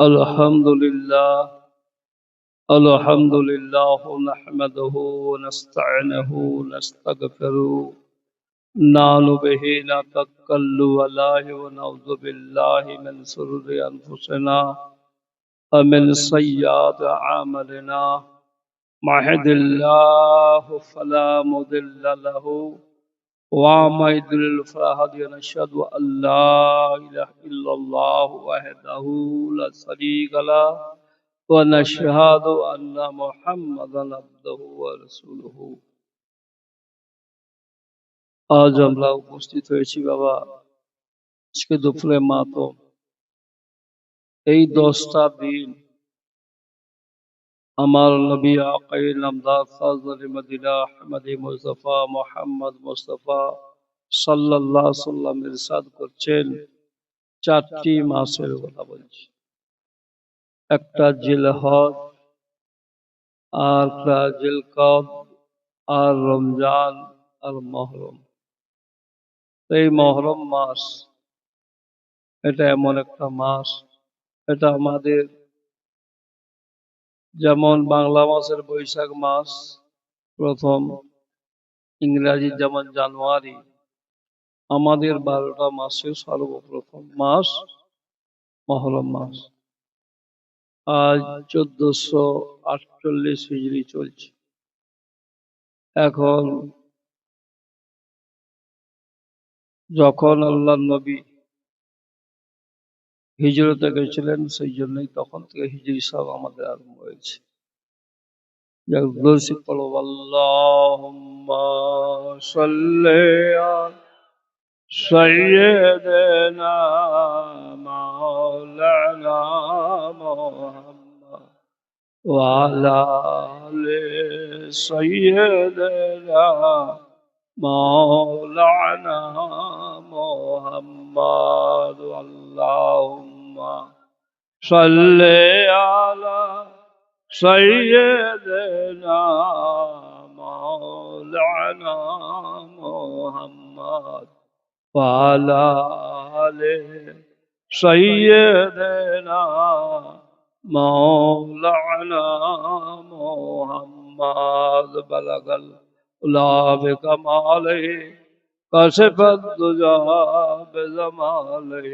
الحمد لله الحمد لله نحمده ونستعينه ونستغفره نعوذ به نتوكل عليه ونعوذ بالله من شرور أنفسنا ومن سيئات أعمالنا من يهد الله فلا مضل له وما يضلل فلا هادي له نشهد أن لا إله إلا الله وحده لا شريك له ونشهد أن محمدا عبده ورسوله আজ আমরা উপস্থিত হয়েছি বাবা আজকে দুপুরে মাতম এই 10টা দিন আমার নবী আকাই নামদার ফাজল মদিনা আহমদী মুস্তাফা মোহাম্মদ মুস্তাফা সাল্লাল্লাহু আলাইহি সাল্লাম ইরশাদ করছেন 4টি মাসের কথা বলছি একটা জিলহজ আর একটা জিলকদ আর রমজান আর মুহররম এই মুহররম মাস এটা এমন একটা মাস এটা আমাদের যেমন বাংলা মাসের বৈশাখ মাস প্রথম ইংরেজি যেমন জানুয়ারি আমাদের 12টা মাসের সর্বপ্রথম মাস মুহররম মাস আজ 1448 হিজরি চলছে এখন যখন আল্লাহর নবী হিজরতে গেছিলেন সেই জন্যই তখন থেকে হিজরি সব আমাদের আরম্ভ হয়েছে দর্শক পড়ো আল্লাহুম্মা সাল্লি আলা সাইয়্যিদিনা মাওলানা মুহাম্মদ ওয়া আলা আলি সাইয়্যিদিনা মাওলানা মুহাম্মদ আল্লাহুম্মা সাল্লি আলা سيدنا مولانا محمد وعلى آله سيدنا مولانا محمد بلغ العلا بكماله كشف الدجى بجماله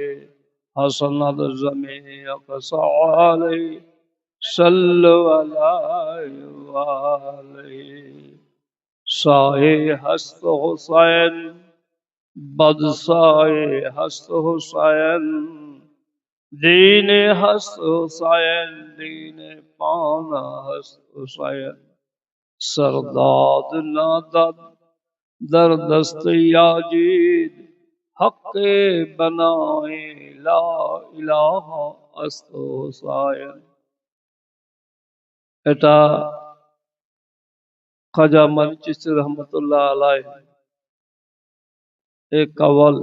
حسن الجميع كسعاله صلوا عليه وآله شاہِ ہست حسین بدشاہ ہست حسین دین ہست حسین دین پانا ہست حسین سرداد نادد در دست یاجید حق بنائے لا الہ است حسین এটা খাজা মানিক চিশতি রহমতুল্লাহ আলাইহি এক কওয়াল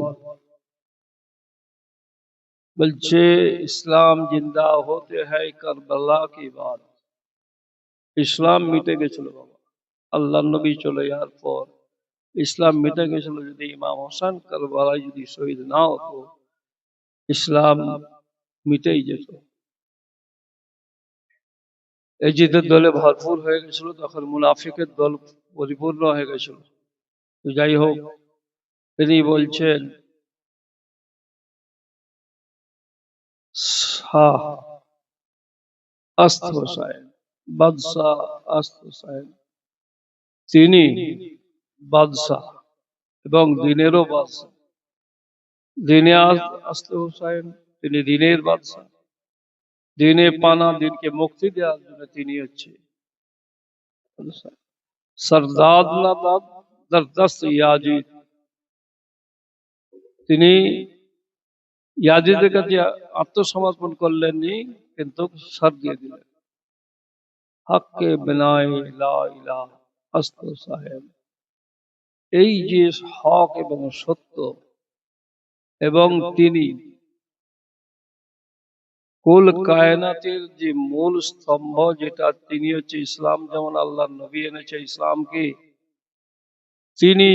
বলছে ইসলাম জিন্দা হতে হয় কারবালা কি বাত ইসলাম মিটে গেছিল বাবা আল্লাহর নবী চলে যাওয়ার পর ইসলাম মিটে গেছিল যদি ইমাম হোসেন কারবালায় যদি শহীদ না হতো ইসলাম মিটেই যেত এই জিদের দলে ভরপুর হয়ে গেছিল তখন মুনাফিকের দল পরিপূর্ণ হয়ে গেছিল যাই হোক তিনি বলছেন শাহ আস্ত হোসেন বাদশাহ আস্ত হোসেন তিনি বাদশাহ এবং দিনেরও বাদশাহ দিনে আস্ত হোসেন তিনি দিনের বাদশাহ দিনে পানা দিনকে মুক্তি দেওয়ার জন্য তিনি হচ্ছে সরদাদ নাদাদ দরদস্ত ইয়াজিদ তিনি ইয়াজিদের কাছে আত্মসমর্পণ করলেননি কিন্তু সার দিয়ে দিলেন হককে বিনায় লা ইলাহা আস্ত সাহেব এই যে হক এবং সত্য এবং তিনি কুল কায়নাতের যে মূল স্তম্ভ যেটা তিনি হচ্ছে ইসলাম যেমন আল্লাহর নবী এনেছে ইসলামকে তিনি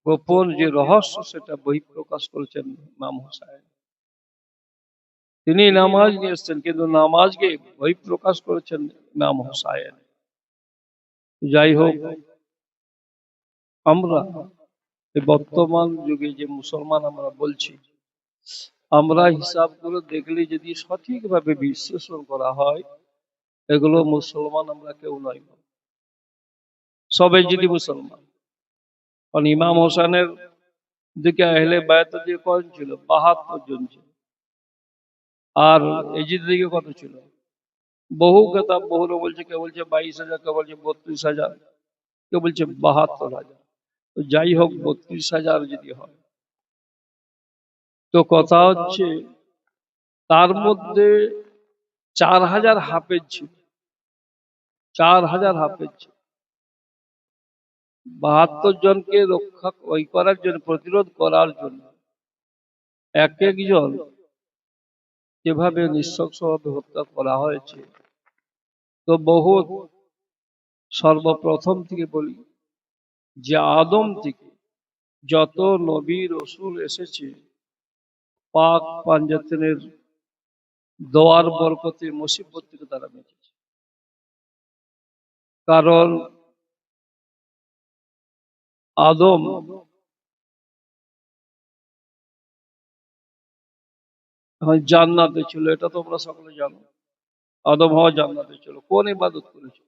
গোপন যে রহস্য সেটা বহিঃপ্রকাশ করেছেন ইমাম হোসেন তিনি নামাজ নিয়ে এসছেন, কিন্তু নামাজকে বই প্রকাশ করেছেন ইমাম হোসাইন। যাই হোক, আমরা এই বর্তমান যুগে যে মুসলমান আমরা বলছি, আমরা হিসাব করে দেখলে যদি সঠিকভাবে বিশ্লেষণ করা হয়, এগুলো মুসলমান আমরা কেউ নয়, সবাই যদি মুসলমান। কারণ ইমাম হোসেনের দিকে আহলে বায়াত দিয়ে কজন ছিল? 72 জন ছিল। আর এজিদের দিকে কত ছিল? বহু কেতাব বহু লোক বলছে, কেউ বলছে 22,000, কেউ বলছে 32,000, কেউ বলছে 72,000। তো যাই হোক, 32,000 যদি হয়, তো কথা হচ্ছে তার মধ্যে 4,000 হাফেজ ছিল। 4,000 হাফেজ ছিল। 72 জনকে রক্ষা করার জন্য, প্রতিরোধ করার জন্য এক একজন যেভাবে নৃশংসভাবে হত্যা করা হয়েছে, তো বহুত সর্বপ্রথম থেকে বলি যে আদম থেকে যত নবী রসুল এসেছে, পাক পাঞ্জাতনের দোয়ার বরকতে মুসিবত থেকে তারা বেঁচেছে। কারণ আদম জান্নাতে ছিল, এটা তোমরা সকলে জানো। আদম হওয়া জান্নাতে ছিল। কোন ইবাদত করেছে?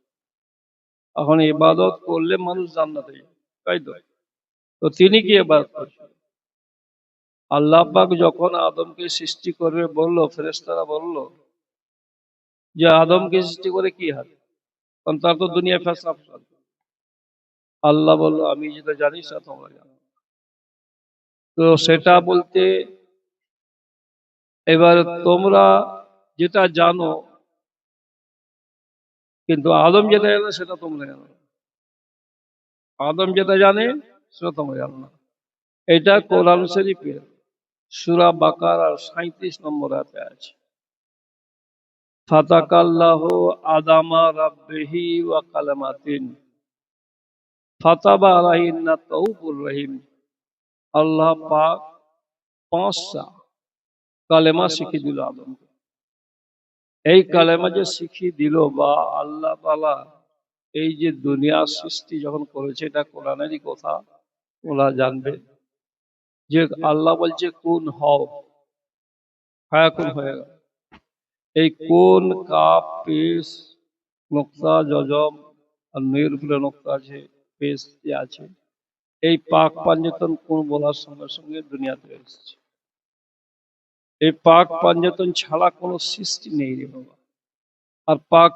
এখন ইবাদত করলে মানুষ জান্নাতে যায়, তাই তো? তো তিনি কি ইবাদত করছেন? আল্লাহ পাক যখন আদমকে সৃষ্টি করবে বললো, ফেরেশতারা বলল যে আদমকে সৃষ্টি করে কি হবে? কারণ তার তো দুনিয়ায় ফেসলা ফেসাদ। আল্লাহ বলল, আমি যেটা জানি সেটা তোমরা জানো। তো সেটা বলতে এবার তোমরা যেটা জানো, কিন্তু আদম যেটা জানে সেটা তোমরা জানো না। আদম যেটা জানে সেটা তোমরা জানো না। এটা কোরআন শরীফের সূরা বাকারার 37 নম্বর আয়াতে আছে। ফাতাকাল্লাহু আদামা রাব্বিহি ওয়া কালামাতিন ফাতাবা আলাইহি তাওবুর রহিম। আল্লাহ পাক 5টা কালেমা শিখিয়ে দিল আদমকে। এই কালেমা যে শিখিয়ে দিল, বা আল্লাহ তাআলা এই যে দুনিয়ার সৃষ্টি যখন করেছে, এটা কোরআনেরই কথা, ওরা জানবে যে আল্লাহ বলছে কুন হও, ফায়াকুন হয়ে গেল। এই কোন, কাপ, পেশ, নোক্তা, জজম আর নুয়ের উপরে নোক্তা আছে, পেশ আছে। এই পাক পাঞ্জাতন কোন বলার সঙ্গে সঙ্গে দুনিয়াতে এসেছে। এই পাক পাঞ্জাতন ছাড়া কোনো সৃষ্টি নেই রে বাবা। আর পাক